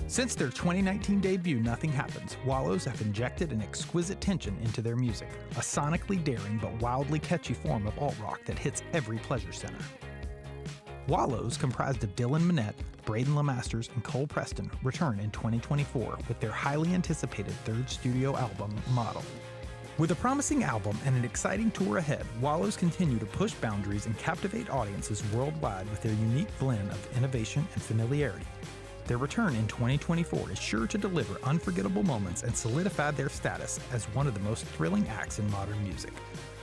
Since their 2019 debut, Nothing Happens, Wallows have injected an exquisite tension into their music, a sonically daring but wildly catchy form of alt-rock that hits every pleasure center. Wallows, comprised of Dylan Minnette, Braeden LeMasters, and Cole Preston, return in 2024 with their highly anticipated third studio album, Model. With a promising album and an exciting tour ahead, Wallows continue to push boundaries and captivate audiences worldwide with their unique blend of innovation and familiarity. Their return in 2024 is sure to deliver unforgettable moments and solidify their status as one of the most thrilling acts in modern music.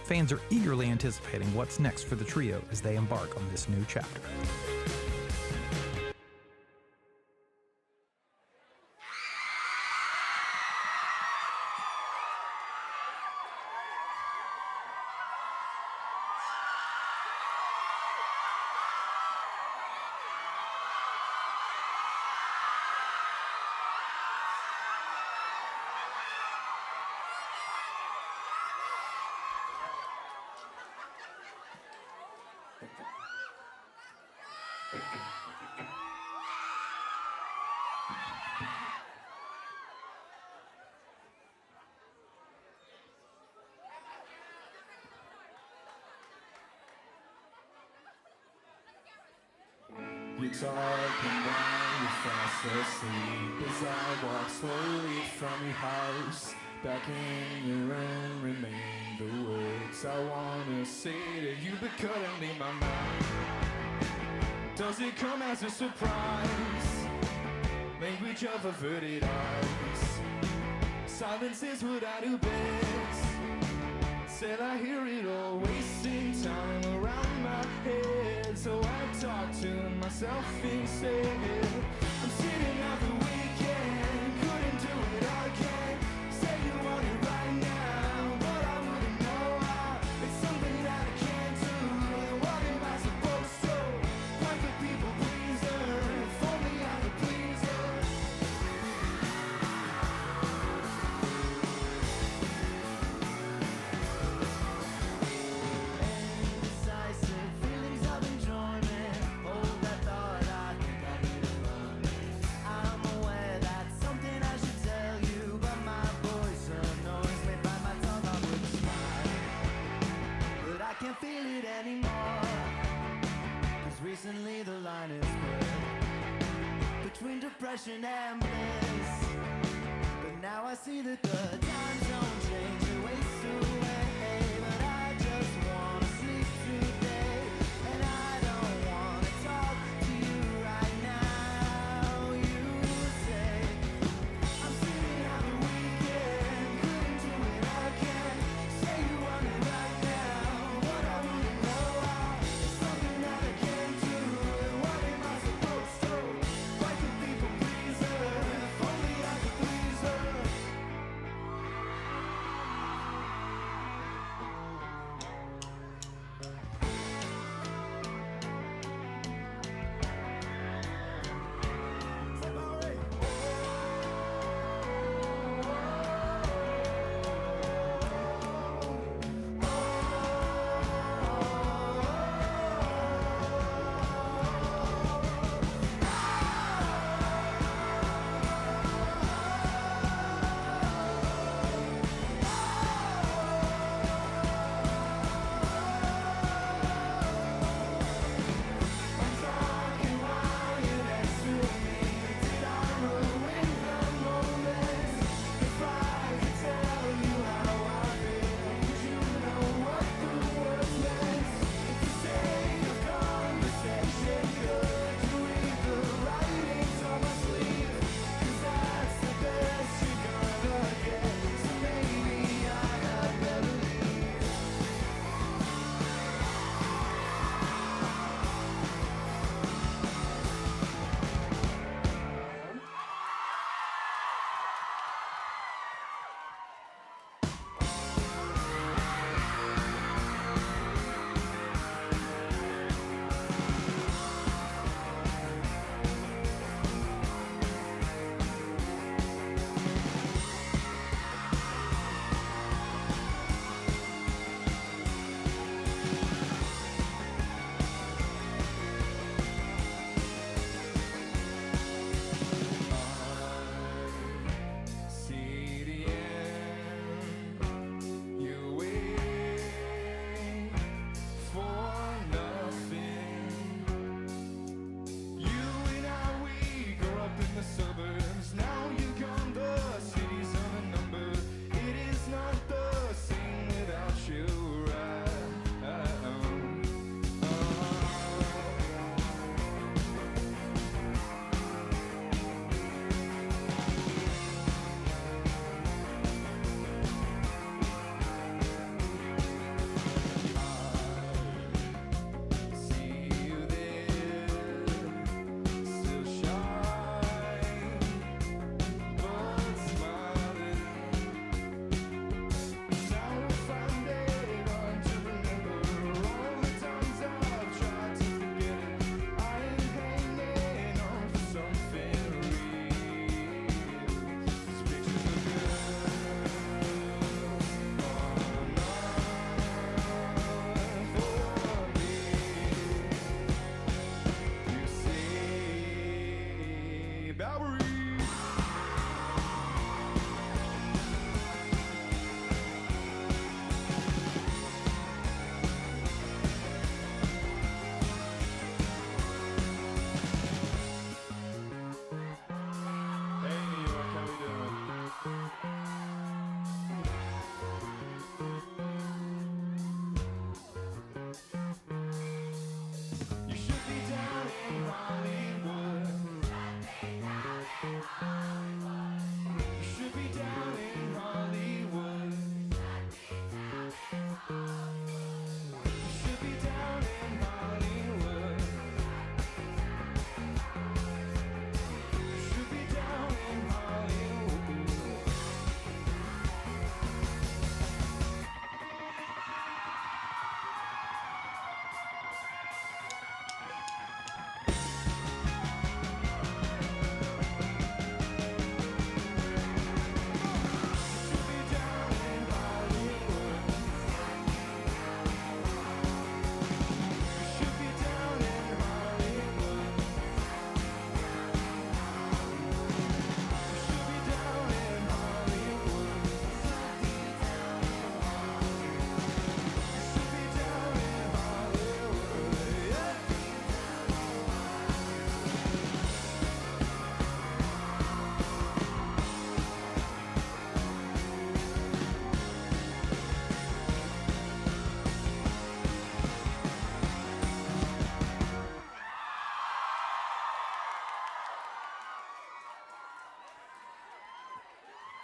Fans are eagerly anticipating what's next for the trio as they embark on this new chapter. You're talking while you're fast asleep as I walk slowly from your house. Back in your room remain the words I wanna say to you, but couldn't leave my mind. Does it come as a surprise? Language of averted eyes. Silence is what I do best. Said I hear it all, wasting time around my head. So I talk to myself instead. I'm sitting out the weekend, couldn't do it again. Say you want it right now, but I wouldn't know how. It's something that I can't do, and what am I supposed to? Like a people pleaser, if only I could please her. Indecisive feelings of enjoyment, hold that thought, I think I need to run. I'm aware that's something I should tell you, but my voice annoys me by my tongue. I would smile, but I can't feel it anymore. Cause recently the line is blurred between depression and bliss. But now I see that the time zone change, it wastes away. But I just wanna sleep today, and I don't wanna talk to you right now. You say I'm sitting out the weekend, couldn't do it again. Say you want it right now, but I wouldn't know how. It's something that I can't do, and what am I supposed to? Like a people pleaser, if only I could please her.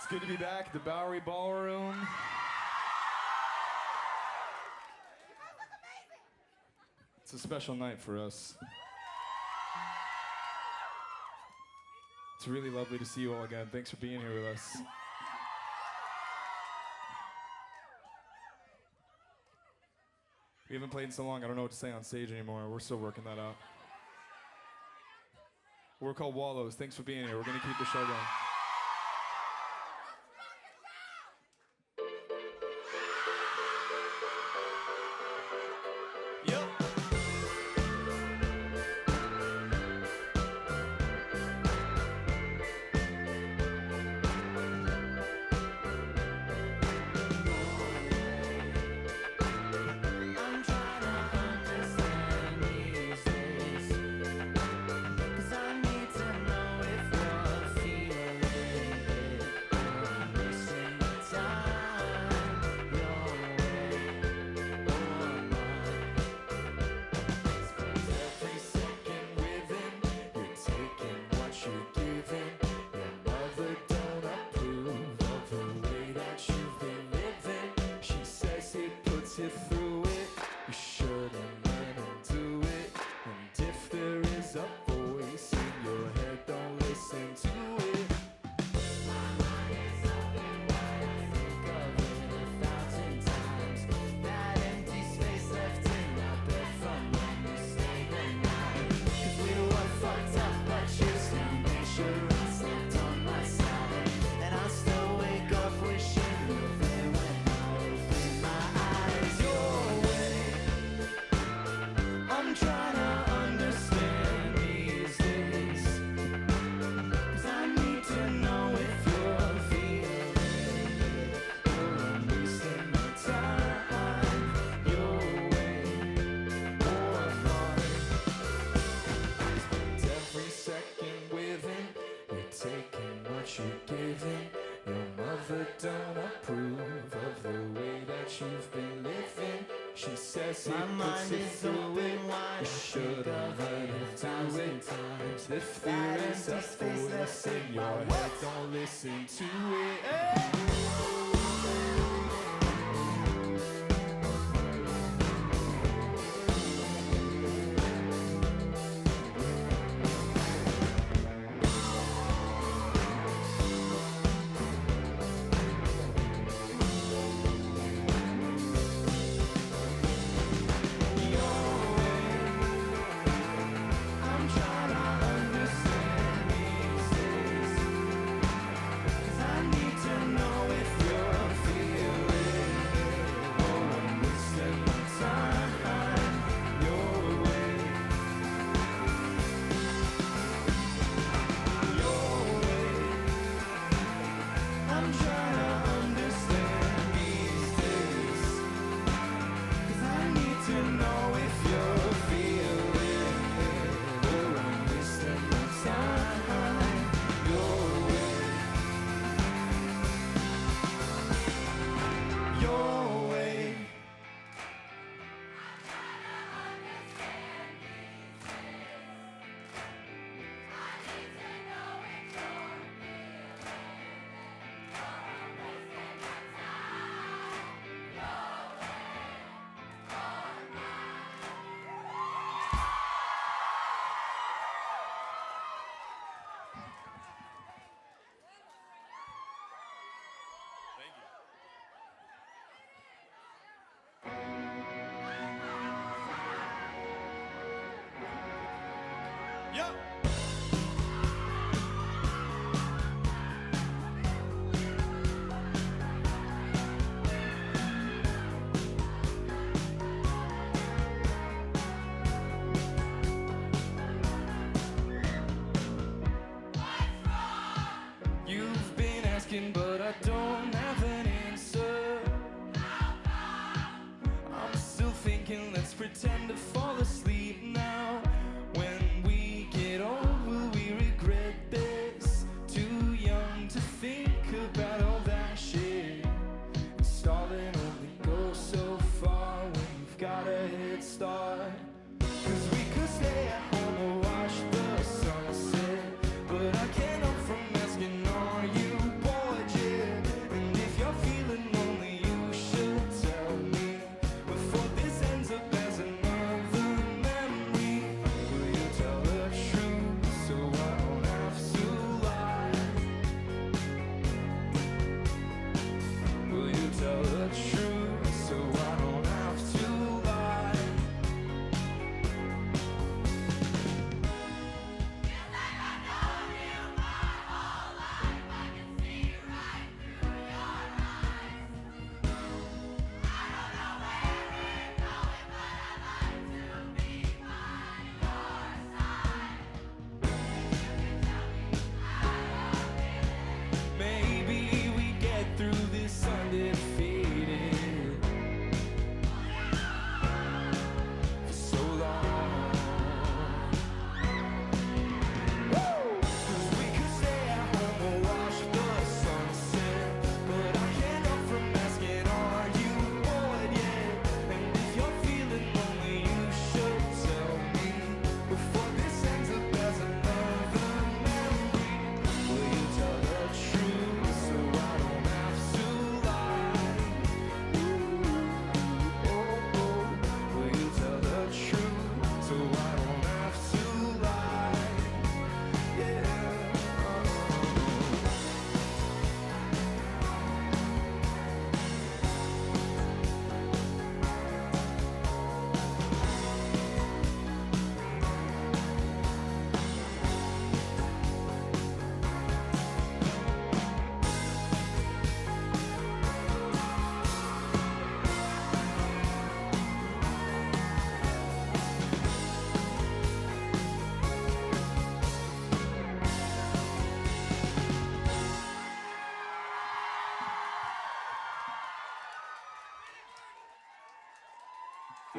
It's good to be back at the Bowery Ballroom. It's a special night for us. It's really lovely to see you all again. Thanks for being here with us. We haven't played in so long, I don't know what to say on stage anymore. We're still working that out. We're called Wallows. Thanks for being here. We're going to keep the show going. I'm trying to understand these days, 'cause I need to know if you're feeling it, or wasting my time your way or mine. Spend every second with him. You're taking what you're giving. Your mother don't approve of the way that you've been living. She says it puts you through it. You shouldn't let him do it. And if there is a voice in your head, don't listen to it. My mind is open wide, I think of it 1,000 times. That empty space left in my bed from when you stayed the night. 'Cause we were fucked up, but you still made sure I slept on my side. And I still wake up wishing you were there when I open my eyes your way. I'm trying to understand these days, 'cause I need to know if you're feeling it, or I'm wasting my time your way or mine. Spend every second with him. You're taking what you're giving. Your mother don't approve of the way that you've been living. She says My it puts mind you is through open it. wide, You I should think have of let it him do 1,000 it. times. If That there is empty a space voice left in in your my head, don't listen to it. I'm trying to understand these days, 'cause I need to know if you're feeling it, or I'm wasting my time your way. Your way. I'm trying to understand these days, 'cause I need to know if you're feeling it, or I'm wasting my time your way. Your way. You've been asking, but I don't have an answer. I'm still thinking, let's pretend to fall asleep now. When we get old, will we regret this? Too young to think about all that shit. Stalling only goes so far when you've got a head start. 'Cause we could stay at home and watch the sunset, but I can't help from asking, are you bored yet?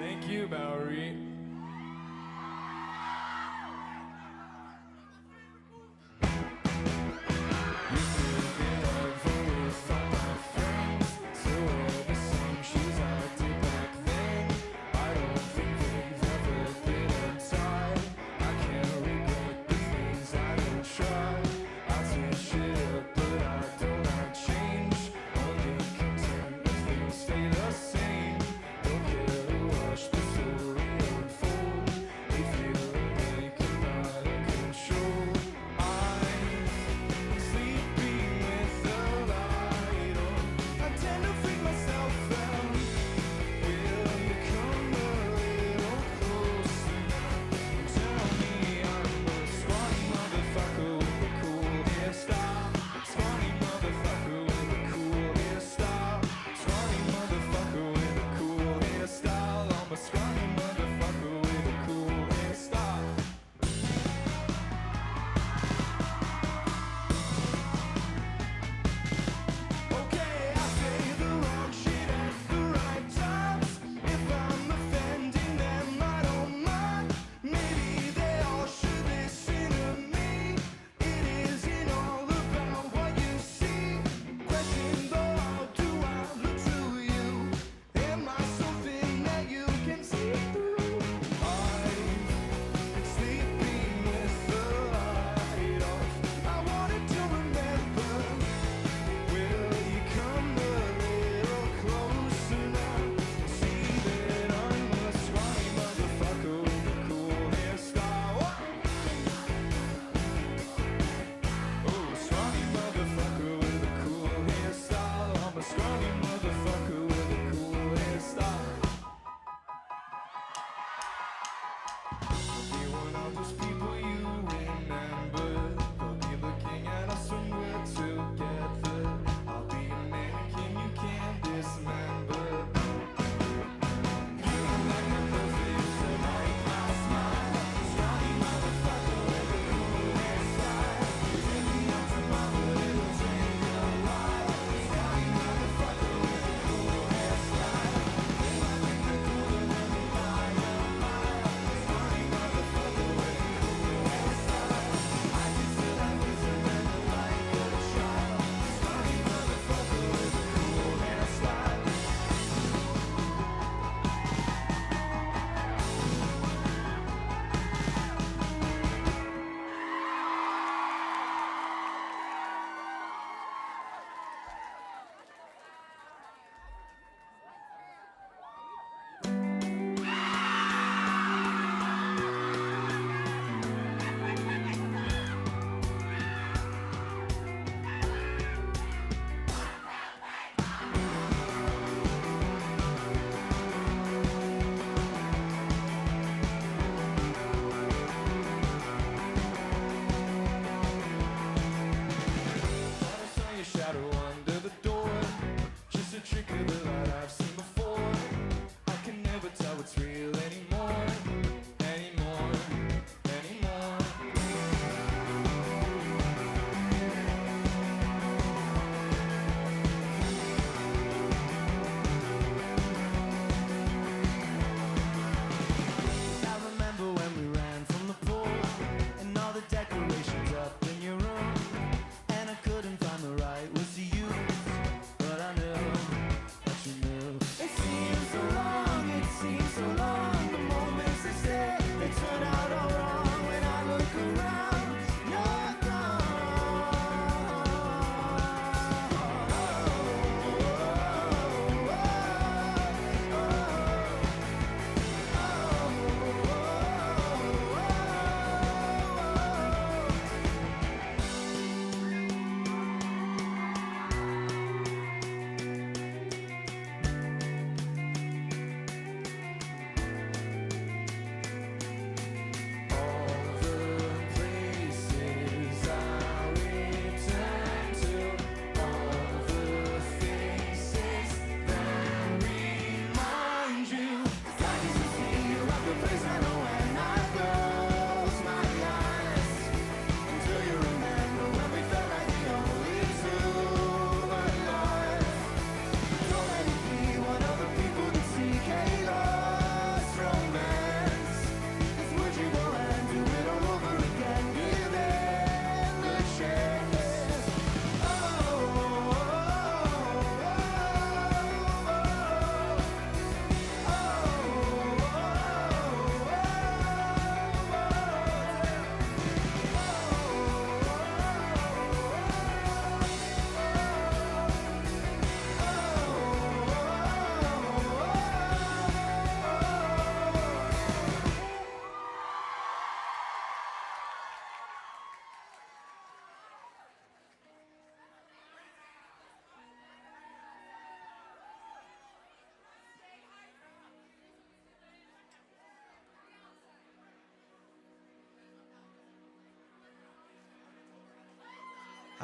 Thank you, Bowery.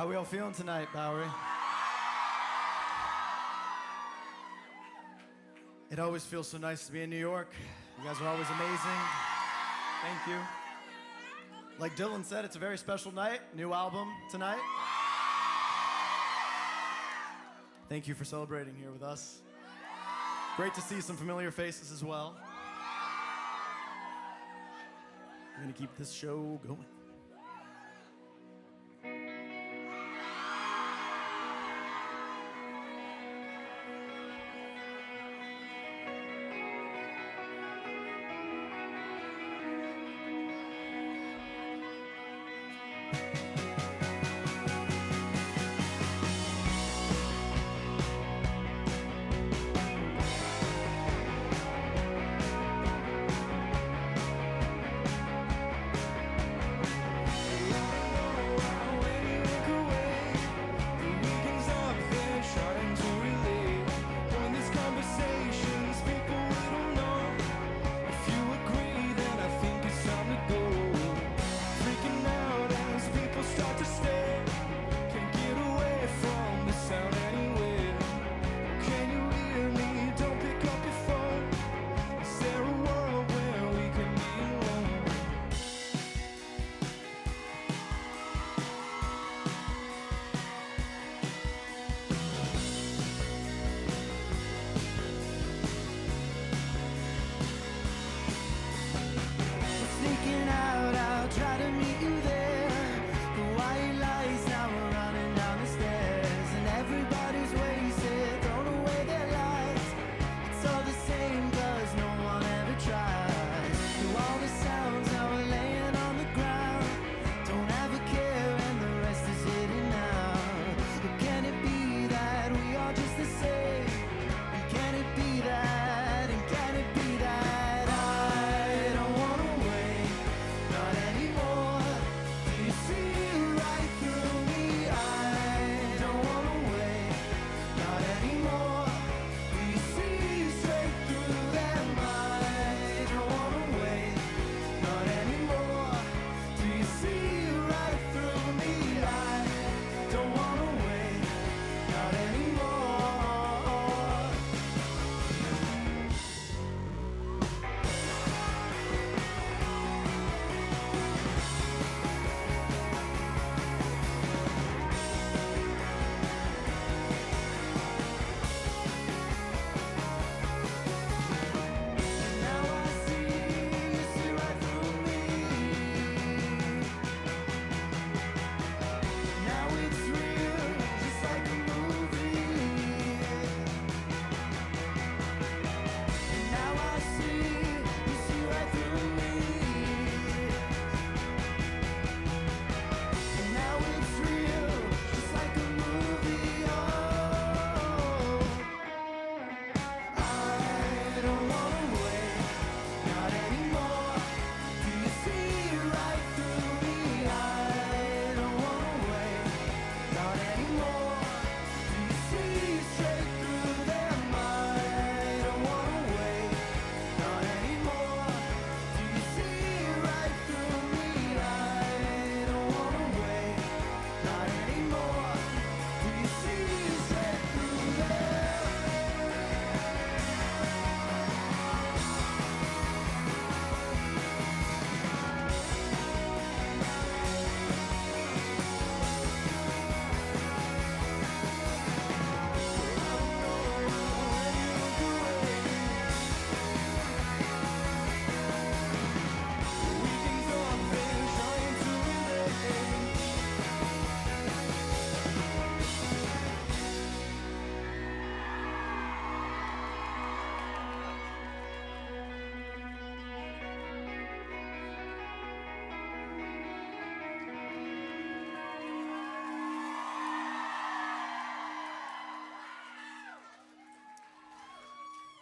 How we all feeling tonight, Bowery? It always feels so nice to be in New York. You guys are always amazing. Thank you. Like Dylan said, it's a very special night. New album tonight. Thank you for celebrating here with us. Great to see some familiar faces as well. We're gonna keep this show going.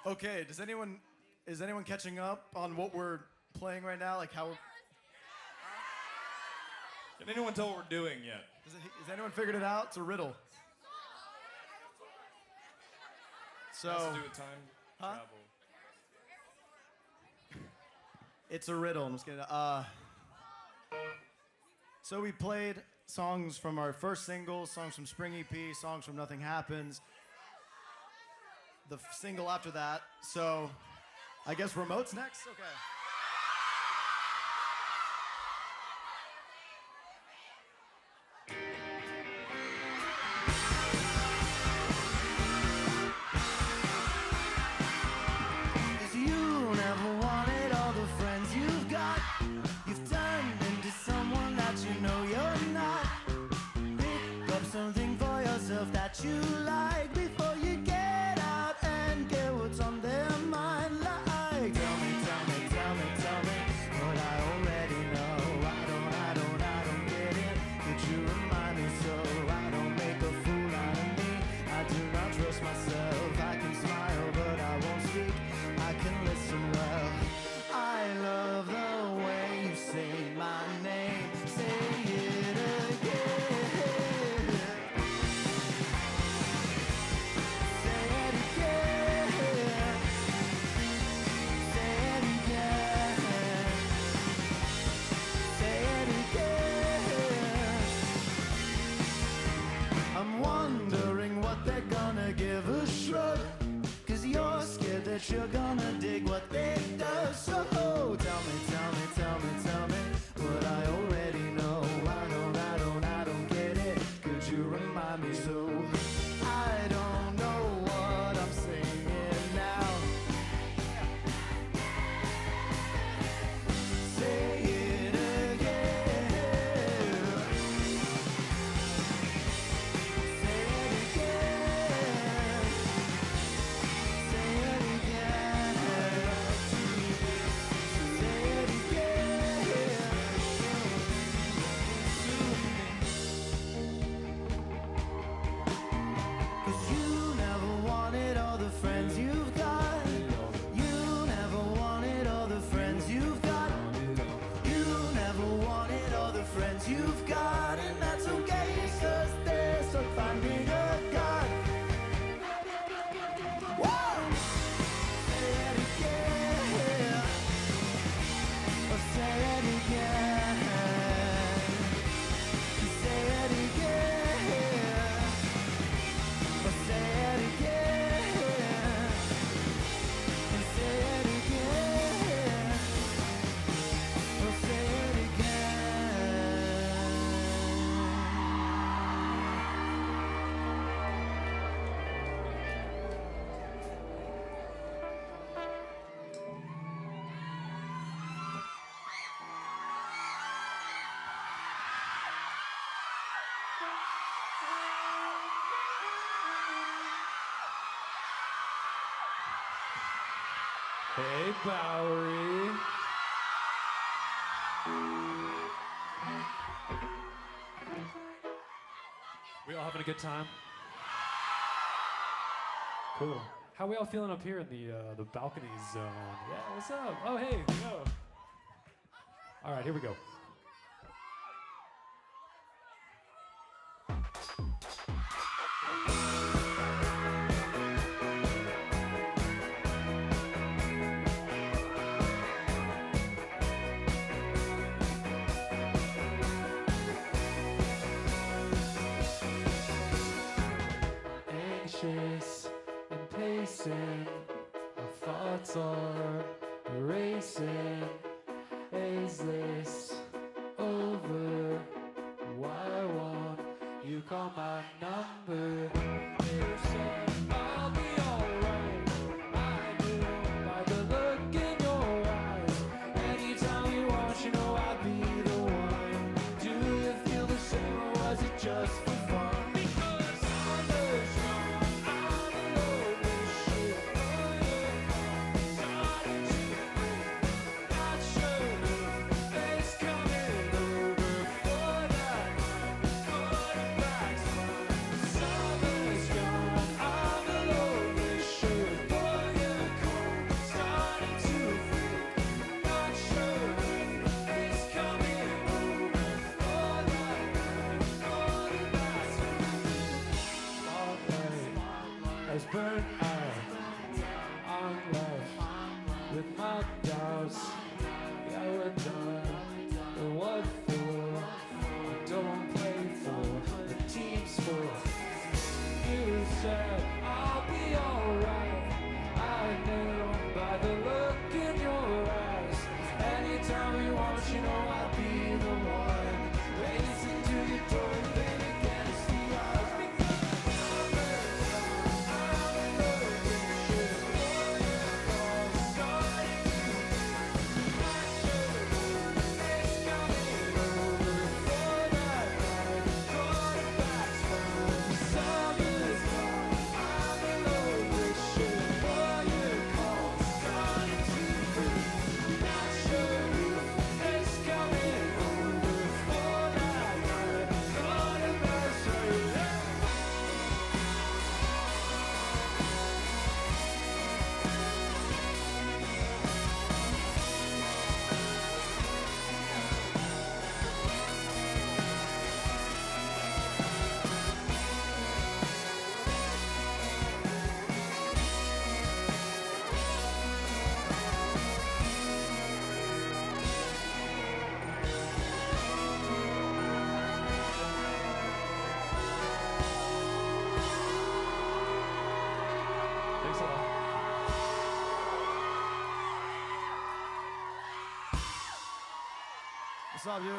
Okay, is anyone catching up on what we're playing right now? Like how? Can anyone tell what we're doing yet? Has anyone figured it out? It's a riddle. So. Has to do with time travel. It's a riddle. I'm just kidding. So we played songs from our first single, songs from Spring EP, songs from Nothing Happens. The single after that. So I guess Remote's next? Okay. Cause you never wanted all the friends you've got. You've turned into someone that you know you're not. Pick up something for yourself that you like before you get out and get what's on their mind. Like, tell me what I already know. I don't get it. Could you remind me so I don't make a fool out of me? I do not trust myself. I can smile, but I won't speak. I can listen well. I love the way you say my name. Say it again. Say it again. Say it again. Say it again. I'm wondering what they're gonna give a shrug. Cause you're scared that you're gonna dig what they do. So tell me what I already know. I don't get it. Could you remind me so? I don't know what I'm singing now. Say it again. Say it again. Say it again. Say it again. Cause you never wanted all the friends you've got. You never wanted all the friends you've got. You never wanted all the friends you've got. And that's okay, cause they're stuck finding a God. Whoa! Say it again. Oh, say it again. Say it again. Oh, say it again. And say it again. Oh, say it again. Hey, Bowery. We all having a good time? Cool. How we all feeling up here in the balcony zone? Yeah, what's up? Oh, hey, yo. All right, here we go. Anxious and pacing, our thoughts are racing. Is this What's up, dude?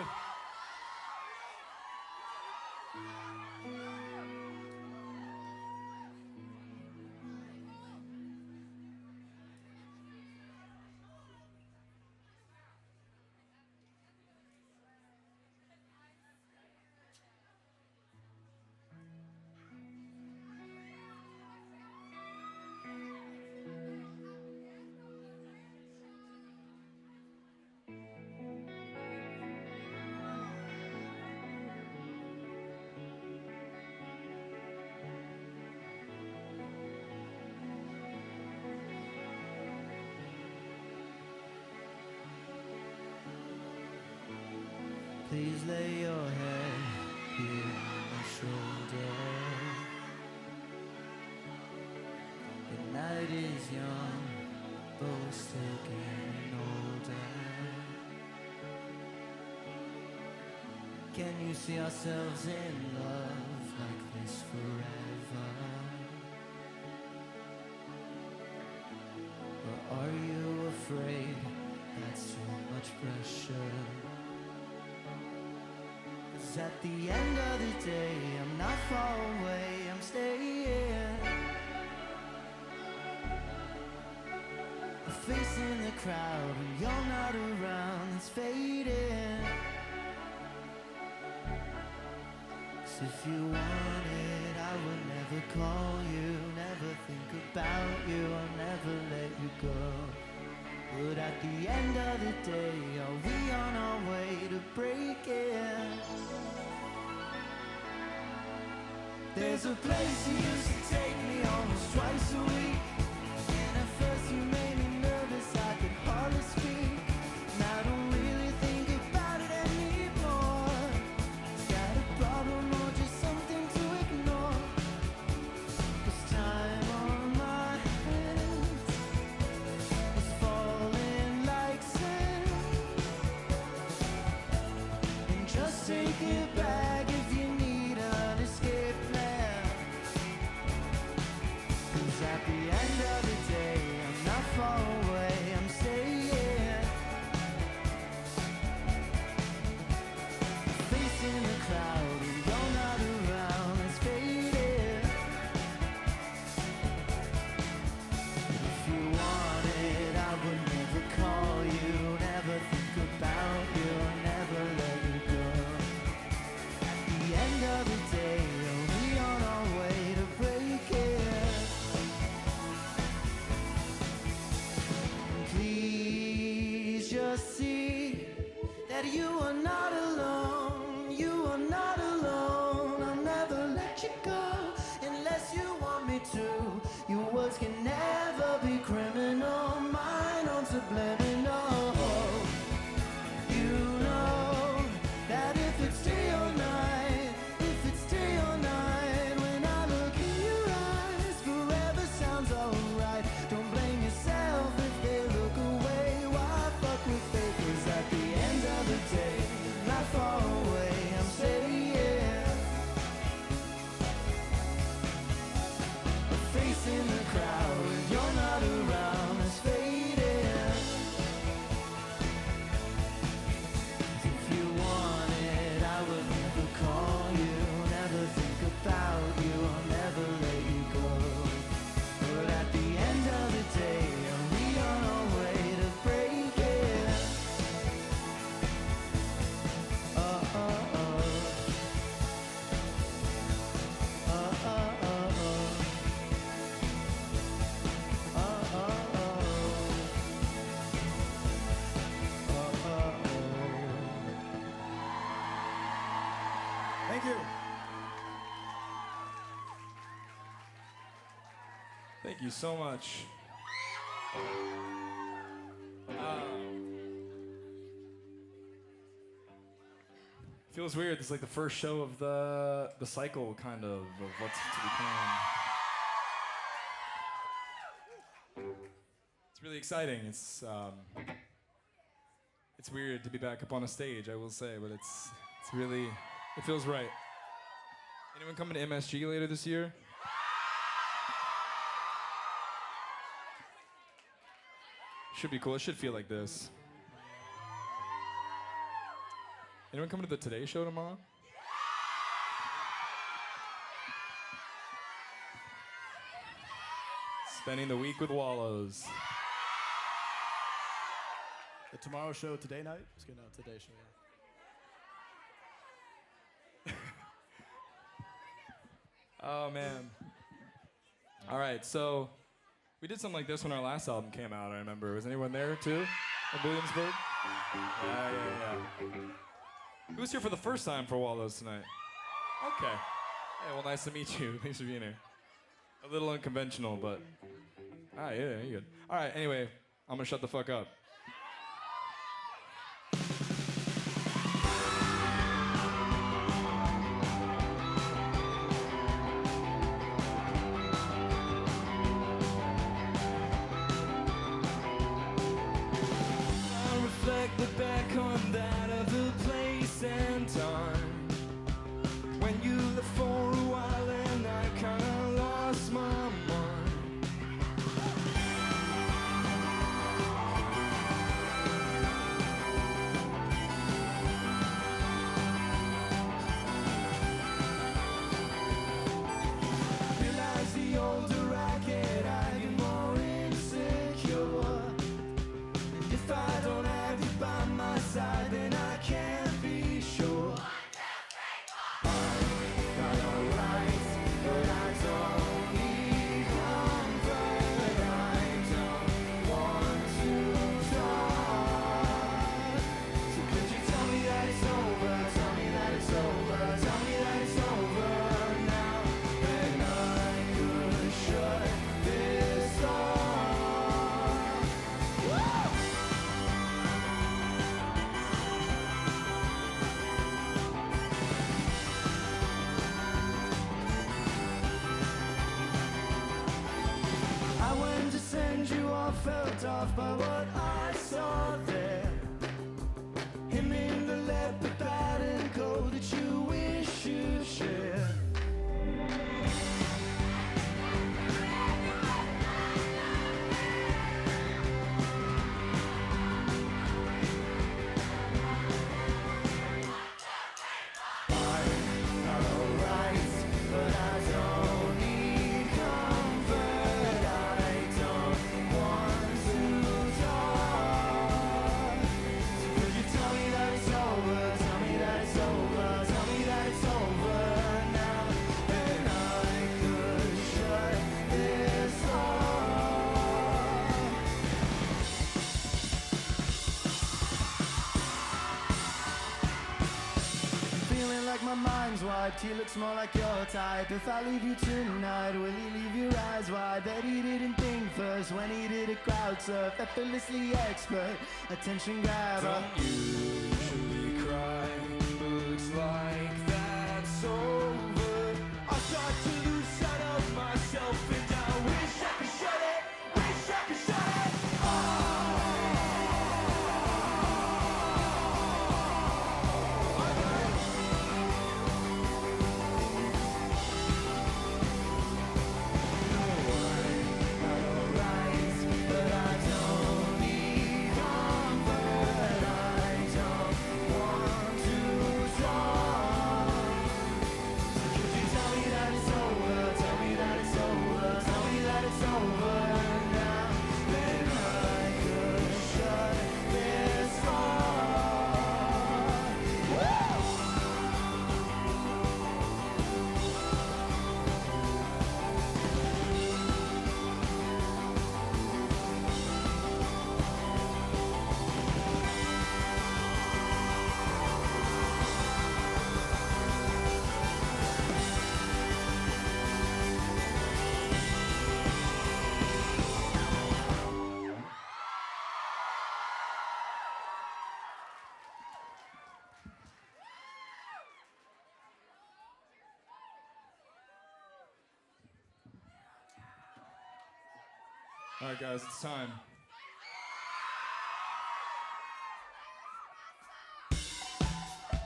Please lay your head here on my shoulder. The night is young, both getting older. Can you see ourselves in love like this forever? Or are you afraid that's too much pressure? 'Cause at the end of the day, I'm not far away, I'm staying. A face in the crowd when you're not around, it's fading. 'Cause if you want it, I would never call you, never think about you, I'll never let you go. But at the end of the day, are we on our way to breaking? There's a place you used to take me almost twice a week. And at first you made me nervous, I could hardly speak. And I don't really think about it anymore. Is that a problem or just something to ignore? 'Cause time on my hands is falling like sand. And just take it back if you need an escape plan. 'Cause at the end of the day, I'm not far away, I'm staying. Facing the crowd when you're not around, it's fading. If you want it, I would never call you, never think about you, never let you go. At the end of the day, are we on our way to breaking? Please just see that you are not alone, you are not alone. I'll never let you go unless you want me to. Your words can never be criminal, mine on subliminal. You know that if it's day or night, if it's day or night, when I look in your eyes, forever sounds alright. Don't blame yourself if they look away. Why fuck with fate? 'Cause at the end of the day, not far away, I'm staying. A face in the crowd when you're not around, it's fading. If you want it, I would never call you, never think about you, I'll never let you go. But at the end of the day, are we on our way to breaking? Oh, oh, oh. Oh, oh, oh, oh. Oh, oh, oh. Oh, oh, oh. Thank you. Thank you so much. Feels weird. It's like the first show of the cycle, kind of what's to become. It's really exciting. It's weird to be back up on a stage, I will say, but it's really, it feels right. Anyone coming to MSG later this year? Should be cool. It should feel like this. Anyone coming to the Today Show tomorrow? Spending the week with Wallows. The Tomorrow Show today night? Just kidding, no, Today Show, yeah. Oh, man. All right, so we did something like this when our last album came out, I remember. Was anyone there, too, in Williamsburg? Yeah. Who's here for the first time for Wallows tonight? Okay. Hey, well, nice to meet you. Thanks for being here. A little unconventional, but... All right, yeah, you're good. All right, anyway, I'm gonna shut the fuck up. I reflect back on that other place and time when you left for a while and I kinda lost my mind. Realize the older I get, I get more insecure. If I don't have you by my side, then I can't be sure. I got all rights, but I don't need comfort. I don't want to talk. So could you tell me that it's over? Tell me that it's over. Tell me that it's over now. Then I could shut this off. Woo! I went to send you off, felt off by what I saw there. Him in the leopard pattern coat that you wish you shared. Not all right, but I don't need comfort. I don't want to talk. So could you tell me that it's over? Tell me that it's over. Tell me that it's over now. Then I could shut this off. Feeling like my mind's wiped, he looks more like your type. If I leave you tonight, will he leave your eyes wide? Bet he didn't think first when he did a crowd surf. Effortlessly expert, attention grabber. Don't usually cry. Looks like that's over. I start to lose sight of myself and I wish I could shut it. Wish I could shut it alright, but I don't need comfort. I don't want to talk. Could you tell me that it's over? Tell me that it's over. Tell me that it's over now. Then I could shut this off. Woo! All right, guys, it's time.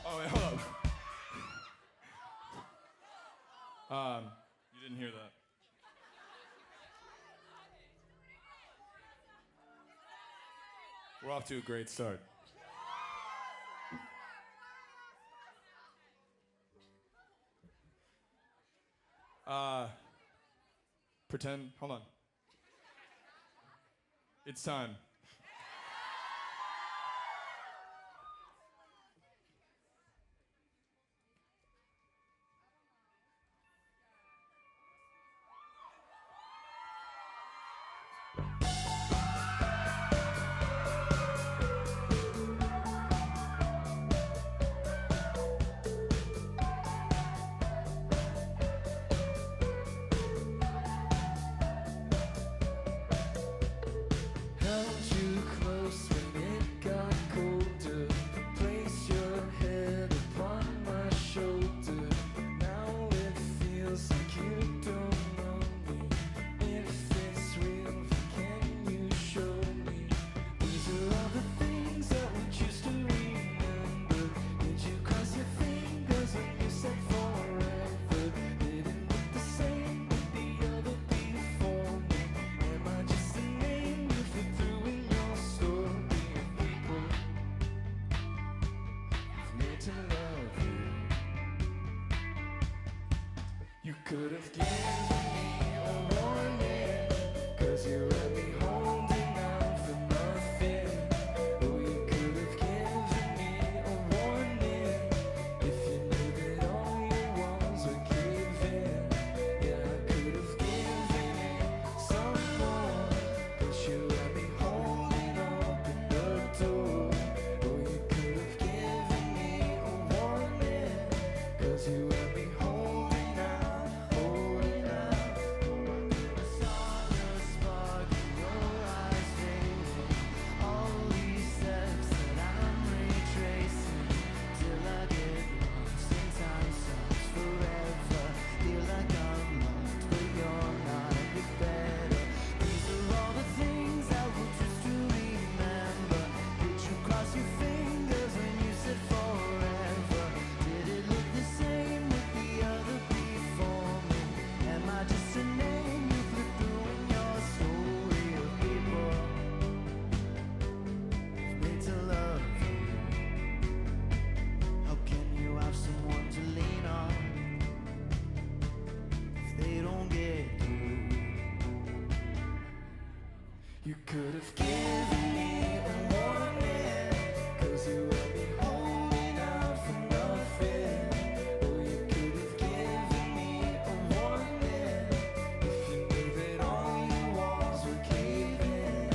Oh, wait, hold up. You didn't hear that. We're off to a great start. Pretend. Hold on. It's time. Held you close when it got colder. Place your head upon my shoulder. Now it feels like you don't know me. If it's real, can you show me? These are all the things that we choose to remember. Did you cross your fingers when you said forever? Did it look the same with the other before me? Am I just a name you flip through in your story of people who've made to love you? You could have given me a warning, 'cause you had me holding out for nothing. Oh, you could have given me a warning if you knew that all your walls were caving. Yeah, I could have given it some more, but you had me holding open the door. Oh, you could have given me a warning, 'cause you had me holding out, holding out. Oh, I saw the spark in your eyes fading. All these steps that I'm retracing till I get lost in time stops forever. Feel like I'm lost, but you're not. Get better. These are all the things I will choose to remember. Did you cross your fingers when you said forever? Did it look the same with the other before me? Am I just a name you flip through in your story of people who've made to love you? How can you have someone to lean on if they don't get you? You could have given me a warning, 'cause you had me holding out for nothing. Oh, you could have given me a warning if you knew that all your walls were caving.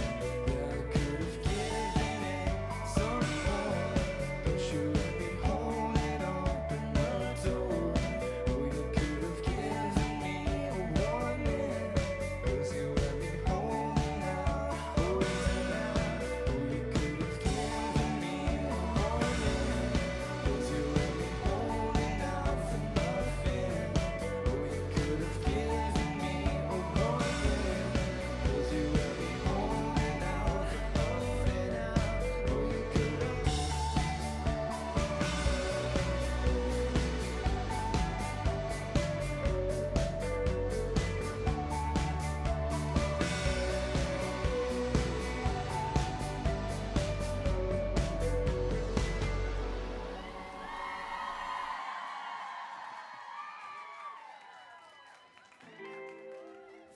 Yeah, I could have given it some more, but you had me holding open the door. Oh, you could have given me a warning, 'cause you had me holding out, holding out. Oh, you could have given me a warning, 'cause you had me holding out for nothing. Oh, you could have given me a warning, 'cause you had me holding out for nothing. Oh, you could have.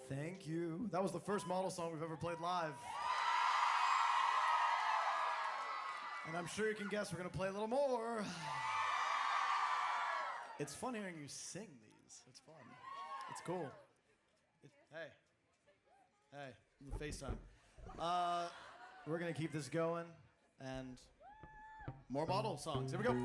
Thank you. That was the first model song we've ever played live. And I'm sure you can guess we're going to play a little more. It's fun hearing you sing these. It's fun. It's cool. Hey. Hey, the FaceTime. We're going to keep this going and more model songs. Here we go.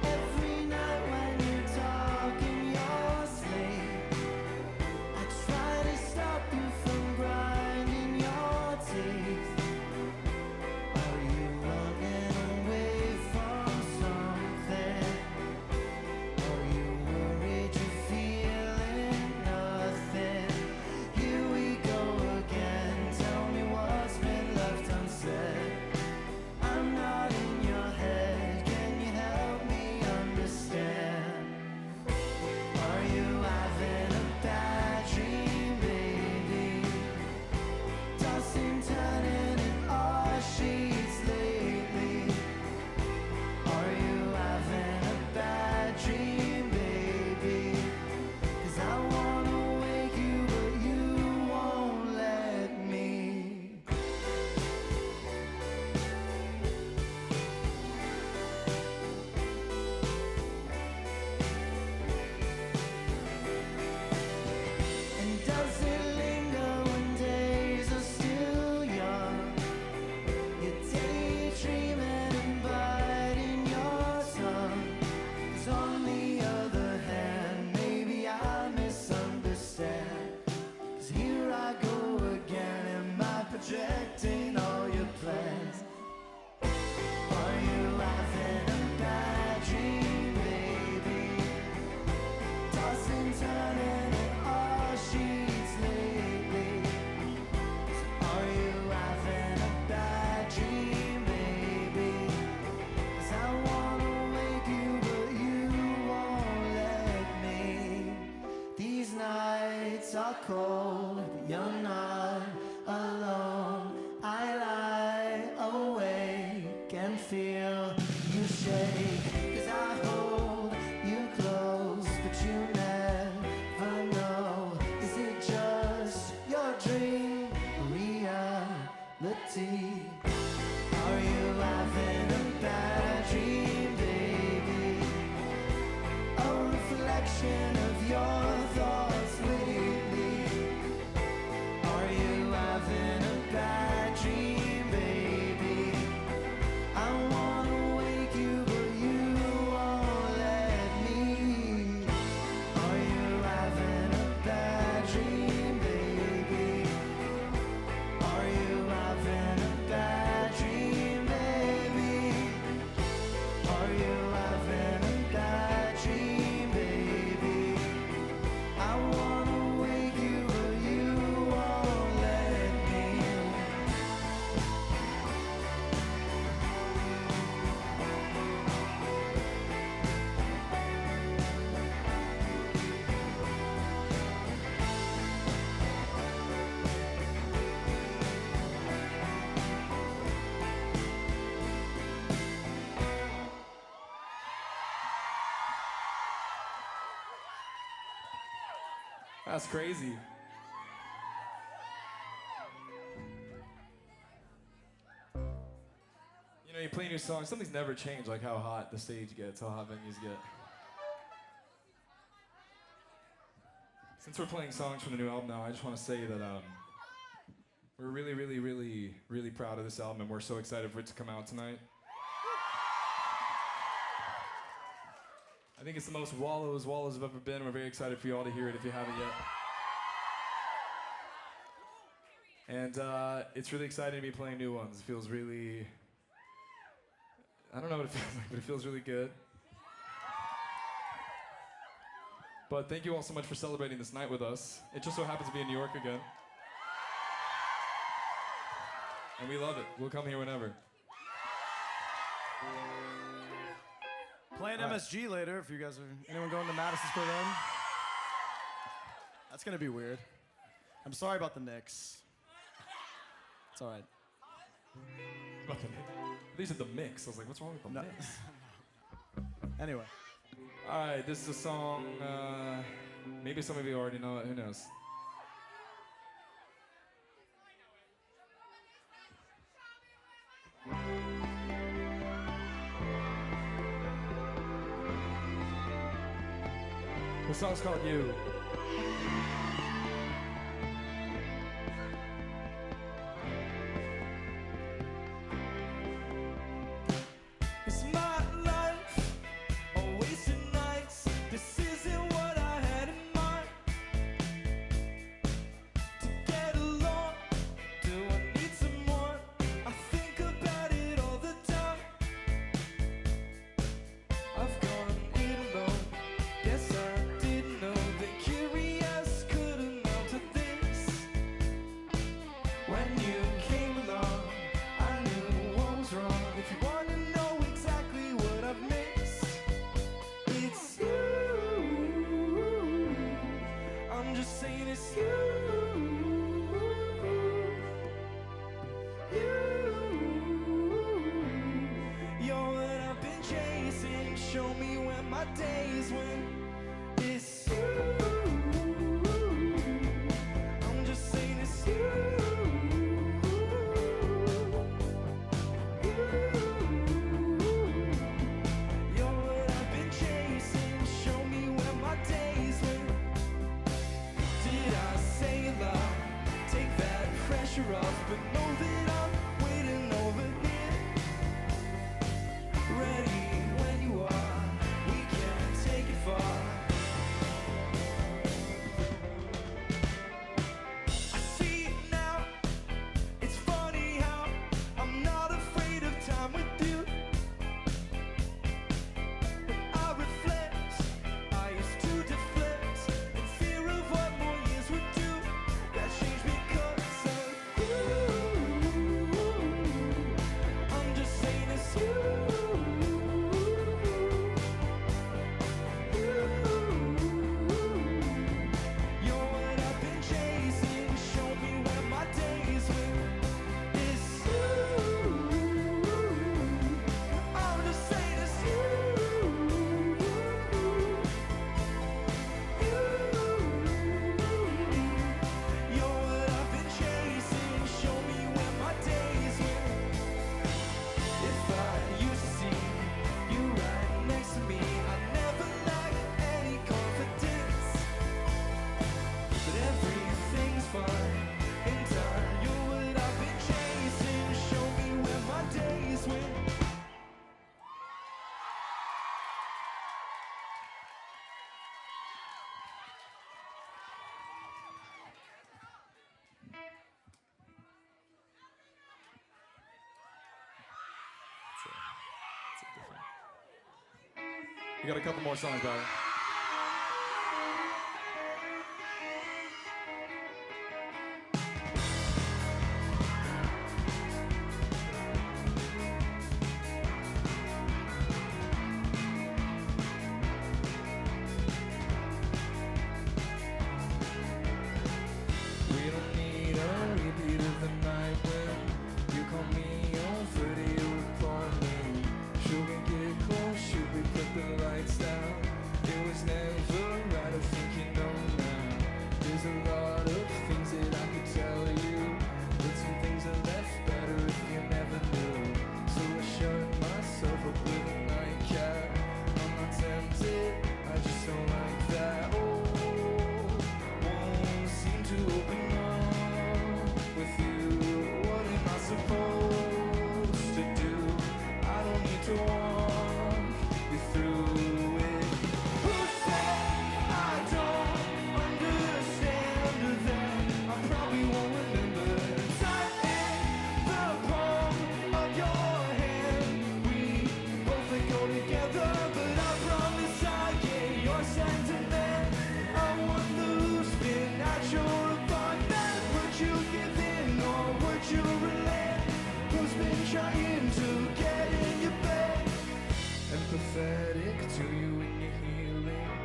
Every night when you're talking your sleep, I try to stop you from grinding your teeth. Are you running away from something? cold, but you're not alone. I lie awake and feel you shake. 'Cause I hold you close, but you never know. Is it just your dream or reality? Are you having a bad dream, baby? A reflection of your thoughts lately. Are you having a bad dream, baby? I wanna wake you, but you won't let me. Are you having a bad dream, baby? Are you having a bad dream, baby? Are you having a bad dream, baby? I wanna wake you, but you won't let me. That's crazy. You know, you play new songs, something's never changed, like how hot the stage gets, how hot venues get. Since we're playing songs from the new album now, I just want to say that we're really, really, really, really proud of this album, and we're so excited for it to come out tonight. I think it's the most Wallows have ever been. We're very excited for you all to hear it if you haven't yet. And it's really exciting to be playing new ones. It feels really, I don't know what it feels like, but it feels really good. But thank you all so much for celebrating this night with us. It just so happens to be in New York again. And we love it. We'll come here whenever. Playing MSG later if you guys are. Anyone going to Madison Square Garden? That's gonna be weird. I'm sorry about the Knicks. It's all right. About the These are the mix. I was like, what's wrong with the No. mix? Anyway, All right, this is a song. Maybe some of you already know it. Who knows? The song's called You. It's my life, a wasted nights. This isn't what I had in mind. To get along, do I need someone? I think about it all the time. I've gone it alone. Guess I didn't know that curious could amount to this. When you came along, I knew what was wrong. If you want to know exactly what I've missed, it's you. I'm just saying it's you. You're what I've been chasing. Show me where my days went. It's you. I'm just saying it's you. You're what I've been chasing. Show me where my days went. Did I say a lot? Take that pressure off, but know that I'm waiting over here. Ready when you are. We can take it far. I see it now. It's funny how I'm not afraid of time with you. But I reflect. I used to deflect in fear of what more years would do. That changed because of you. We got a couple more songs, Barry. We don't need a repeat of the night when you call me on 30 upon me. Should we get close? Should we put the lights down? It was never right, I think you know now. There's a lot of things that I could tell you, but some things are left better if you never knew. So I shut myself up with a nightcap. I'm not tempted, I just don't like that. Oh, won't seem to open up with you. What am I supposed to do? I don't need to walk you through it. Who said I don't understand that? I probably won't remember. Tighten the palm of your hand. We both let go together, but I promise I get your sentiment. I want the loose spin at your apartment. Would you give in or would you relent? Who's been trying to get in your bed? Empathetic to you when you're healing.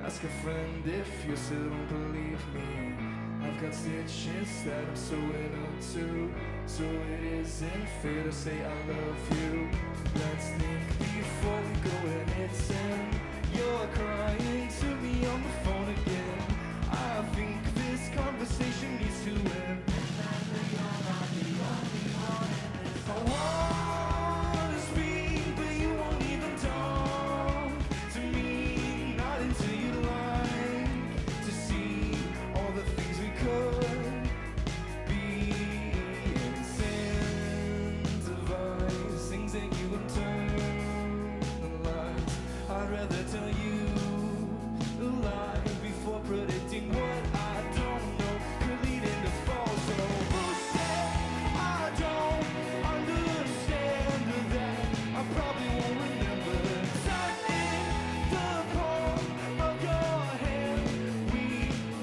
Ask a friend if you still don't believe me. I've got stitches that I'm sewing up to, so it isn't fair to say I love you. Let's think before we go and it's in. You're crying to me on the phone again. I think this conversation needs to end. I wanna speak, but you won't even talk to me. Not until you like to see all the things we could be. Incentivized things that you internalize. I'd rather tell you a lie before predicting what I don't know could lead into false. So who said I don't understand that? I probably won't remember. Tighten the palm of your hand. We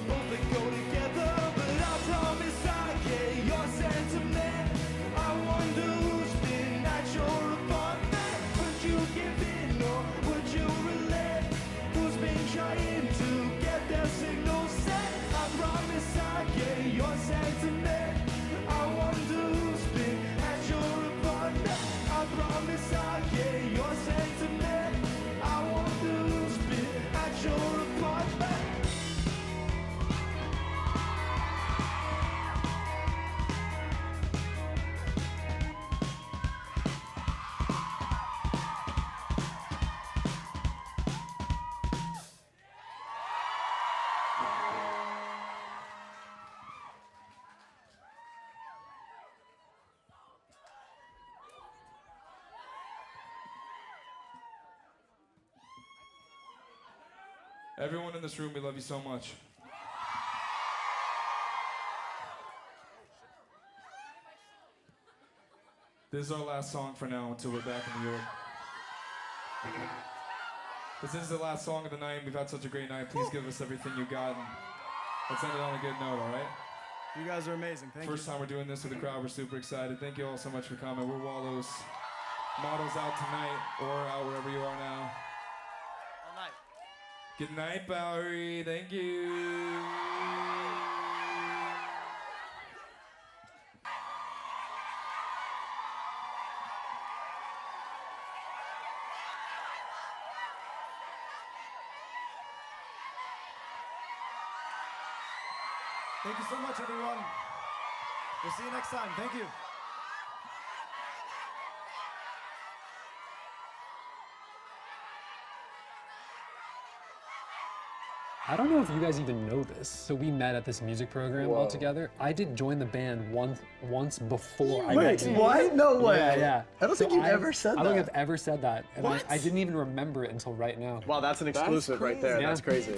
both let go together, but I promise I get your sentiment. I wonder who's been at your apartment. Would you give in or would you relent? Who's been trying to get their signal set? I promise I get your sentiment. I wonder who's been at your apartment. I promise I get your sentiment. I wonder who's been at your apartment. Everyone in this room, we love you so much. This is our last song for now until we're back in New York. This is the last song of the night. We've had such a great night. Please give us everything you got. And let's end it on a good note, all right? You guys are amazing. Thank First you. time we're doing this with the crowd. We're super excited. Thank you all so much for coming. We're Wallows. Models out tonight or out wherever you are now. All night. Good night, Bowery. Thank you. Thank you so much, everyone. We'll see you next time. Thank you. I don't know if you guys even know this. So we met at this music program all together. I did join the band once before I got Wait, in. what? No way. Yeah, yeah. I don't think you've ever said I don't think that. I've ever said that. And What? I didn't even remember it until right now. Wow, that's an exclusive right there. Yeah. That's crazy.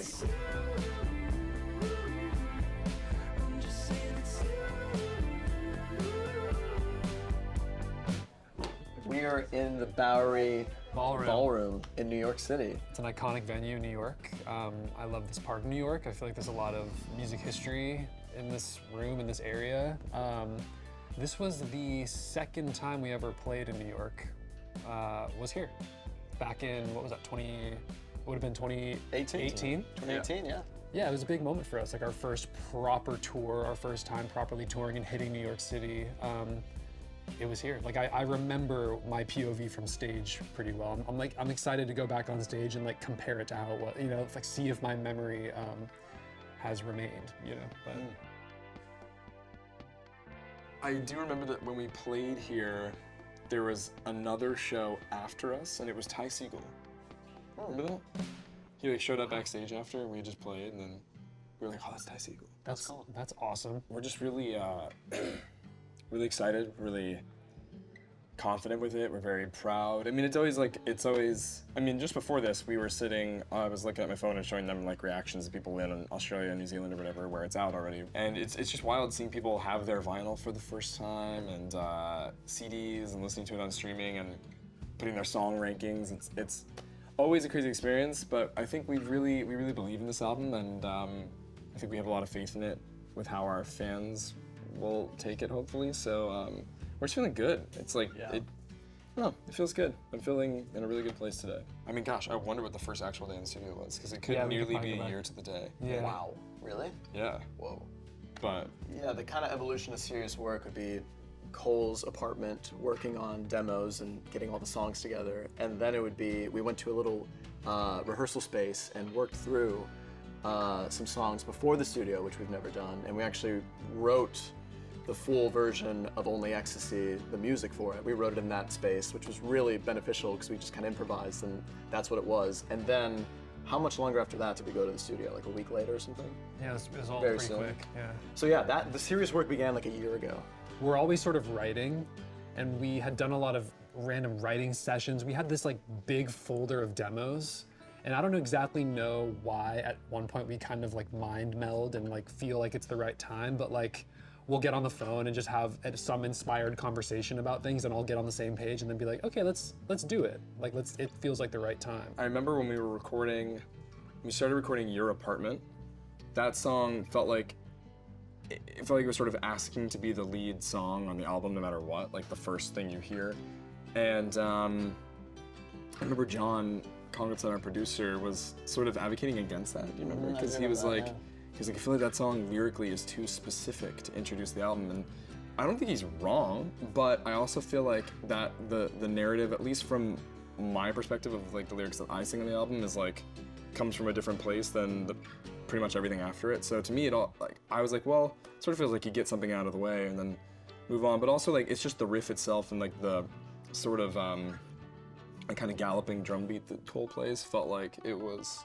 We are in the Bowery Ballroom in New York City. It's an iconic venue in New York. I love this part of New York. I feel like there's a lot of music history in this room, in this area. This was the second time we ever played in New York, was here. Back in, what was that, it would have been 2018? 2018, yeah. Yeah, it was a big moment for us, like our first proper tour, our first time properly touring and hitting New York City. It was here. Like I remember my POV from stage pretty well. I'm excited to go back on stage and like compare it to how it was, you know, like see if my memory has remained, you know. But I do remember that when we played here, there was another show after us, and it was Ty Segall. Remember that? He like showed up backstage after, and we just played, and then we were like, "Oh, that's Ty Segall." that's awesome. We're just really, really excited, really confident with it. We're very proud. I mean, it's always, I mean, just before this, we were sitting, I was looking at my phone and showing them like reactions of people in Australia, New Zealand, or whatever, where it's out already. And it's just wild seeing people have their vinyl for the first time, and CDs, and listening to it on streaming, and putting their song rankings. It's always a crazy experience, but I think we really believe in this album, and I think we have a lot of faith in it with how our fans will take it, hopefully. So we're just feeling good. It's like, I don't know, it feels good. I'm feeling in a really good place today. I mean, gosh, I wonder what the first actual day in the studio was, because it could nearly be a year to the day. Yeah. Wow, really? Yeah. Whoa. But Yeah, the kind of evolution of serious work would be Cole's apartment, working on demos and getting all the songs together. And then it would be, we went to a little rehearsal space and worked through some songs before the studio, which we've never done. And we actually wrote the full version of Only Ecstasy, the music for it. We wrote it in that space, which was really beneficial because we just kind of improvised, and that's what it was. And then, how much longer after that did we go to the studio? Like a week later or something? Yeah, it was all Very pretty soon. quick. Yeah. So yeah, the serious work began like a year ago. We're always sort of writing, and we had done a lot of random writing sessions. We had this like big folder of demos, and I don't exactly know why at one point we kind of like mind meld and like feel like it's the right time, but like we'll get on the phone and just have some inspired conversation about things, and all get on the same page and then be like, okay, let's do it. Like it feels like the right time. I remember when we started recording Your Apartment, that song felt like, it felt like it was sort of asking to be the lead song on the album no matter what, like the first thing you hear. And I remember John Congleton, our producer, was sort of advocating against that, do you remember? Because he was like, I feel like that song lyrically is too specific to introduce the album. And I don't think he's wrong, but I also feel like that the narrative, at least from my perspective of like the lyrics that I sing on the album, is like, comes from a different place than pretty much everything after it. So to me, I was like, well, it sort of feels like you get something out of the way and then move on. But also like, it's just the riff itself and like the sort of a kind of galloping drum beat that Cole plays felt like it was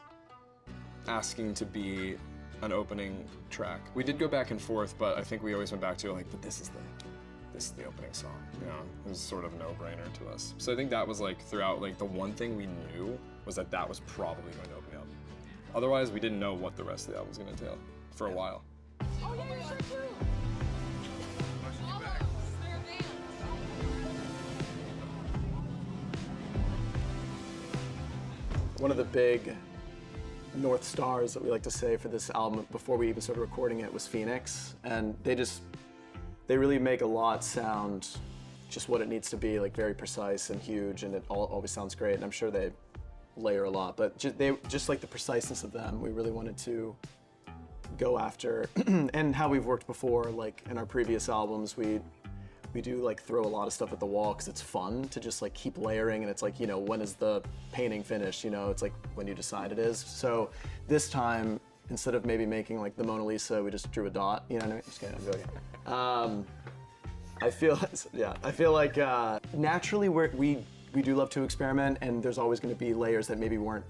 asking to be an opening track. We did go back and forth, but I think we always went back to like, but this is the opening song. You know, it was sort of a no-brainer to us. So I think that was like throughout, like the one thing we knew was that was probably going to open the album. Otherwise, we didn't know what the rest of the album was going to entail for a while. Oh, yeah, you sure do. Wallows, they're a band. One of the big North Stars that we like to say for this album before we even started recording it was Phoenix, and they really make a lot sound just what it needs to be, like very precise and huge, and it always sounds great, and I'm sure they layer a lot, but just like the preciseness of them, we really wanted to go after. And how we've worked before, like in our previous albums, we do like throw a lot of stuff at the wall because it's fun to just like keep layering, and it's like, you know, when is the painting finished, you know, it's like when you decide it is. So this time, instead of maybe making like the Mona Lisa, we just drew a dot, you know what I mean? Just kidding, I'm joking. I feel like naturally we do love to experiment, and there's always going to be layers that maybe weren't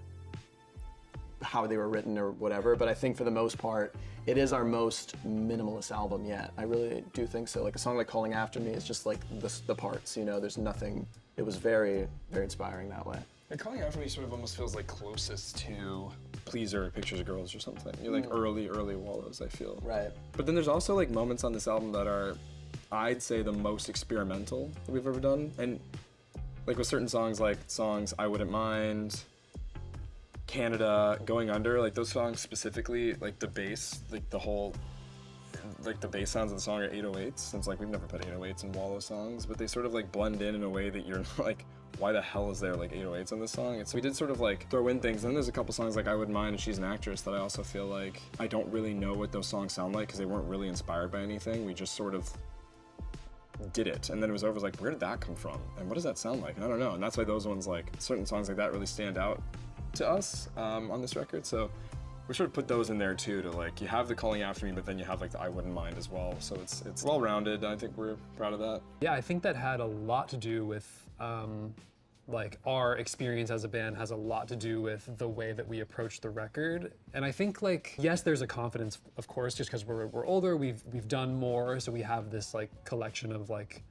how they were written or whatever, but I think for the most part, it is our most minimalist album yet. I really do think so. Like a song like Calling After Me is just like the parts, you know, there's nothing, it was very, very inspiring that way. And Calling After Me sort of almost feels like closest to Pleaser, Pictures of Girls or something. You're like early Wallows, I feel. Right. But then there's also like moments on this album that are, I'd say, the most experimental that we've ever done. And Like with certain songs, like songs I Wouldn't Mind, Canada, Going Under, like those songs specifically, like the bass, like the whole, like the bass sounds of the song are 808s, since like we've never put 808s in Wallows songs, but they sort of like blend in a way that you're like, why the hell is there like 808s on this song? And so we did sort of like throw in things. And then there's a couple songs like I Wouldn't Mind and She's an Actress that I also feel like I don't really know what those songs sound like because they weren't really inspired by anything. We just sort of did it. And then it was over, it was like, where did that come from? And what does that sound like? And I don't know. And that's why those ones, like certain songs like that really stand out to us on this record. So we sort of put those in there too, to like, you have the Calling After Me, but then you have like the I Wouldn't Mind as well. So it's well-rounded. I think we're proud of that. Yeah, I think that had a lot to do with like our experience as a band has a lot to do with the way that we approach the record. And I think like, yes, there's a confidence, of course, just because we're older, we've done more, so we have this like collection of like,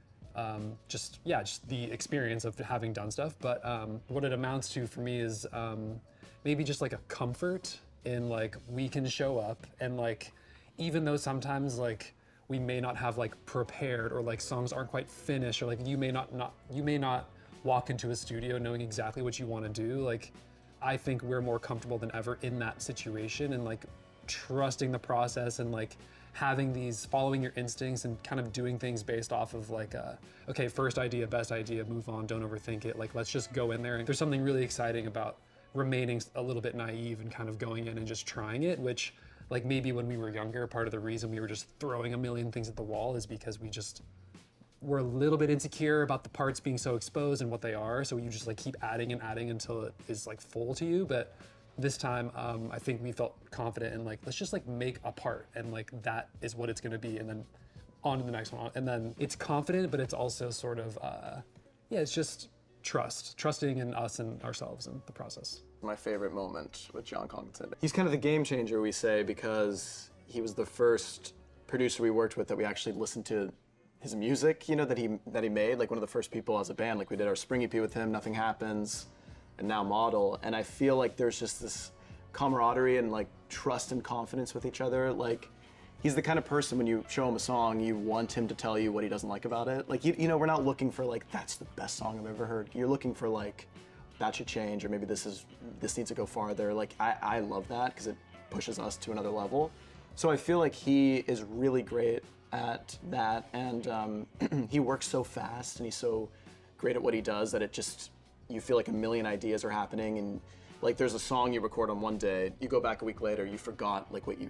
just the experience of having done stuff. But what it amounts to for me is maybe just like a comfort in like, we can show up and like, even though sometimes like, we may not have like prepared or like songs aren't quite finished or like you may not walk into a studio knowing exactly what you want to do. Like, I think we're more comfortable than ever in that situation and like trusting the process and like having these, following your instincts and kind of doing things based off of like, okay, first idea, best idea, move on, don't overthink it. Like, let's just go in there. And there's something really exciting about remaining a little bit naive and kind of going in and just trying it, which like maybe when we were younger, part of the reason we were just throwing a million things at the wall is because we're a little bit insecure about the parts being so exposed and what they are, so you just like keep adding and adding until it is like full to you. But this time, I think we felt confident in like, let's just like make a part and like that is what it's gonna be, and then on to the next one. And then it's confident, but it's also sort of, it's just trusting in us and ourselves and the process. My favorite moment with John Congleton. He's kind of the game changer, we say, because he was the first producer we worked with that we actually listened to his music, you know, that he made, like one of the first people as a band. Like we did our spring EP with him, Nothing Happens, and now Model. And I feel like there's just this camaraderie and like trust and confidence with each other. Like he's the kind of person when you show him a song, you want him to tell you what he doesn't like about it. Like, you know, we're not looking for like, that's the best song I've ever heard. You're looking for like, that should change, or maybe this needs to go farther. Like I love that because it pushes us to another level. So I feel like he is really great at that, and he works so fast and he's so great at what he does that it just, you feel like a million ideas are happening, and like there's a song you record on one day, you go back a week later, you forgot like what you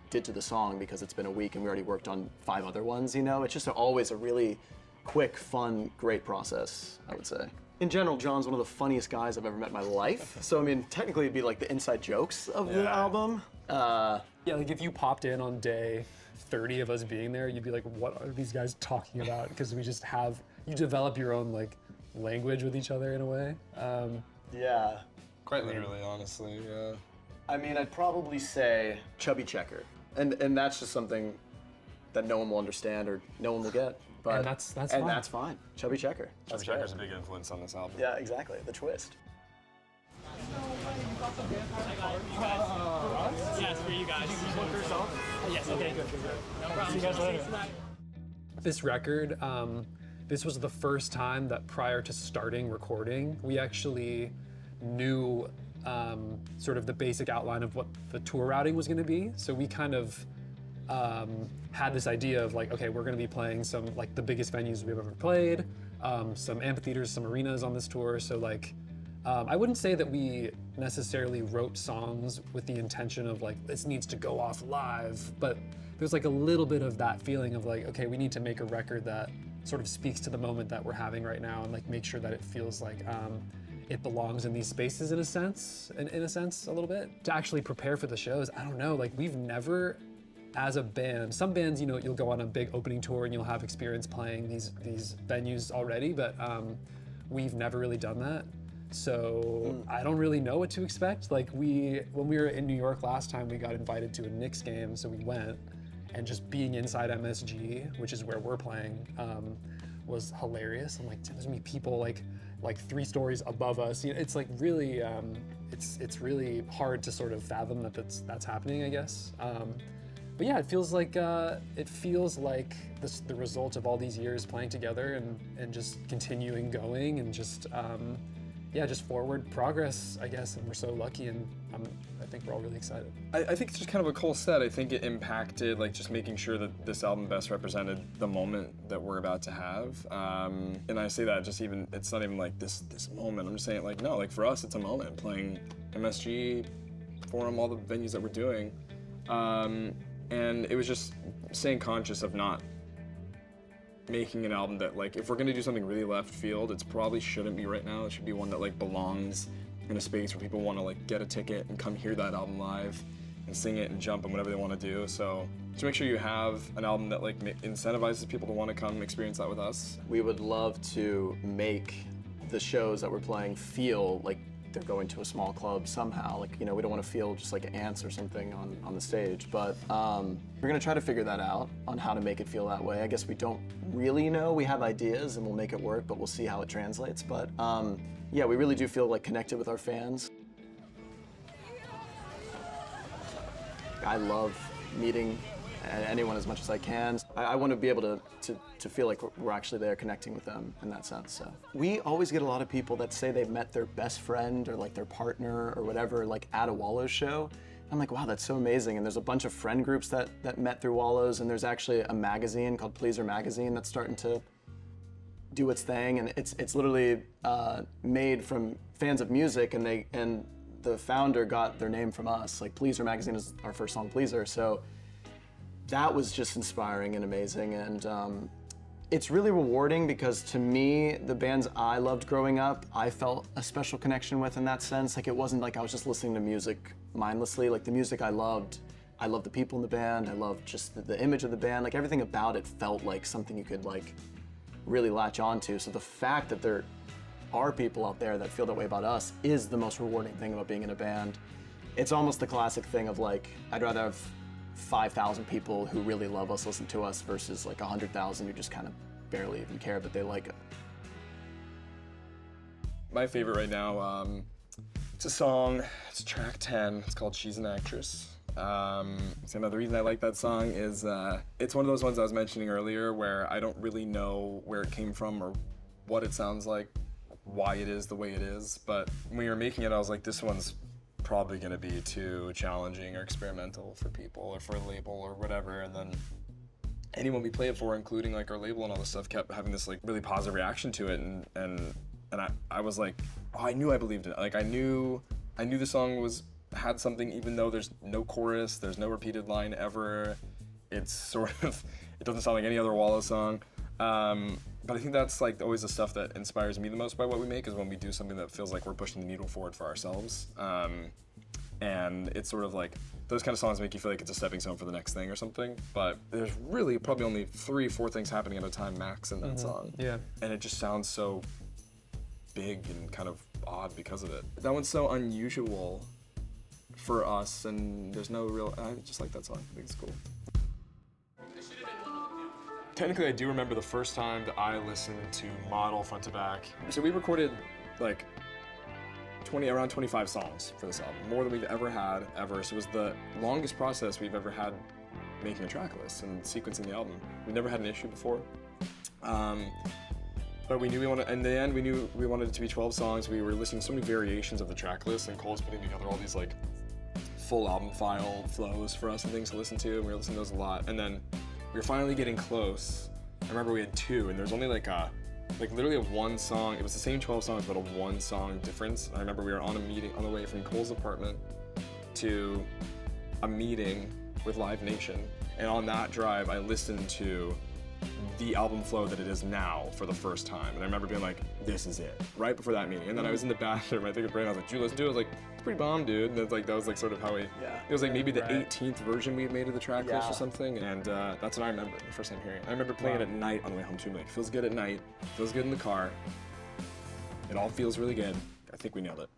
did to the song because it's been a week and we already worked on 5 other ones, you know? It's just always a really quick, fun, great process, I would say. In general, John's one of the funniest guys I've ever met in my life. So I mean, technically it'd be like the inside jokes of the album. Yeah, like if you popped in on day 30 of us being there, you'd be like, what are these guys talking about? Because we just have, you develop your own like language with each other in a way. Yeah. Quite literally, honestly, yeah. I mean, I'd probably say chubby checker. And that's just something that no one will understand or no one will get. But, and that's fine. And that's fine. Chubby checker. Chubby Checker's a big influence on this album. Yeah, exactly. The twist. Yes, for you guys. Yes, okay, good. No problem. See you guys later. This record, this was the first time that prior to starting recording, we actually knew sort of the basic outline of what the tour routing was going to be. So we kind of had this idea of like, okay, we're going to be playing some like the biggest venues we've ever played, some amphitheaters, some arenas on this tour. So like, I wouldn't say that we necessarily wrote songs with the intention of like, this needs to go off live, but there's like a little bit of that feeling of like, okay, we need to make a record that sort of speaks to the moment that we're having right now and like make sure that it feels like it belongs in these spaces in a sense, a little bit. To actually prepare for the shows, I don't know, like we've never, as a band, some bands, you know, you'll go on a big opening tour and you'll have experience playing these venues already, but we've never really done that. So I don't really know what to expect. Like when we were in New York last time, we got invited to a Knicks game, so we went, and just being inside MSG, which is where we're playing, was hilarious. And like, there's gonna be people like 3 stories above us. You know, it's like really, it's really hard to sort of fathom that that's happening, I guess. But yeah, it feels like the result of all these years playing together and just continuing going and just just forward progress, I guess. And we're so lucky, and I think we're all really excited. I think it's just kind of a cool set. I think it impacted like just making sure that this album best represented the moment that we're about to have. And I say that just even, it's not even like this moment. I'm just saying like, no, like for us, it's a moment playing MSG, Forum, all the venues that we're doing. And it was just staying conscious of not making an album that like, if we're gonna do something really left field, it's probably shouldn't be right now. It should be one that like belongs in a space where people wanna like get a ticket and come hear that album live and sing it and jump and whatever they wanna do. So to make sure you have an album that like incentivizes people to wanna come experience that with us. We would love to make the shows that we're playing feel like they're going to a small club somehow. Like, you know, we don't want to feel just like ants or something on the stage, but we're gonna try to figure that out on how to make it feel that way. I guess we don't really know. We have ideas and we'll make it work, but we'll see how it translates. But yeah, we really do feel like connected with our fans. I love meeting anyone as much as I can. I want to be able to feel like we're actually there connecting with them in that sense. So we always get a lot of people that say they've met their best friend or like their partner or whatever like at a Wallows show. I'm like, wow, that's so amazing. And there's a bunch of friend groups that met through Wallows, and there's actually a magazine called Pleaser Magazine that's starting to do its thing, and it's literally made from fans of music, and the founder got their name from us. Like Pleaser Magazine is our first song, Pleaser. So that was just inspiring and amazing, and it's really rewarding because to me, the bands I loved growing up, I felt a special connection with in that sense. Like it wasn't like I was just listening to music mindlessly. Like the music I loved the people in the band, I loved just the image of the band. Like everything about it felt like something you could like really latch onto. So the fact that there are people out there that feel that way about us is the most rewarding thing about being in a band. It's almost the classic thing of like, I'd rather have 5,000 people who really love us listen to us versus like 100,000 who just kind of barely even care that they like it. My favorite right now, it's a song, it's track 10, it's called She's an Actress. So another reason I like that song is it's one of those ones I was mentioning earlier where I don't really know where it came from or what it sounds like, why it is the way it is, but when we were making it I was like, this one's probably going to be too challenging or experimental for people or for a label or whatever, and then anyone we play it for, including like our label and all this stuff, kept having this like really positive reaction to it, and I was like, oh, I knew I believed it. Like I knew the song had something, even though there's no chorus, there's no repeated line ever. It's sort of, it doesn't sound like any other Wallows song. But I think that's like always the stuff that inspires me the most by what we make, is when we do something that feels like we're pushing the needle forward for ourselves. And it's sort of like, those kind of songs make you feel like it's a stepping stone for the next thing or something, but there's really probably only 3-4 things happening at a time max in that song. Yeah. And it just sounds so big and kind of odd because of it. That one's so unusual for us, and there's no real, I just like that song, I think it's cool. Technically, I do remember the first time that I listened to Model front to back. So we recorded like around 25 songs for this album, more than we've ever had, ever. So it was the longest process we've ever had making a track list and sequencing the album. We never had an issue before. But we knew in the end, we knew we wanted it to be 12 songs. We were listening to so many variations of the track list, and Cole's putting together all these like full album file flows for us and things to listen to, and we were listening to those a lot. And then we were finally getting close. I remember we had 2, and there was only like literally a 1 song. It was the same 12 songs, but a 1 song difference. I remember we were on a meeting on the way from Cole's apartment to a meeting with Live Nation, and on that drive, I listened to the album flow that it is now for the first time. And I remember being like, this is it, right before that meeting. And then I was in the bathroom, I think of Braeden, I was like, dude, let's do it. I was like, it's pretty bomb, dude. And it's like, that was like sort of how it was like maybe the 18th version we had made of the track list or something. And that's what I remember the first time hearing it. I remember playing it at night on the way home too. Like, feels good at night, feels good in the car. It all feels really good. I think we nailed it.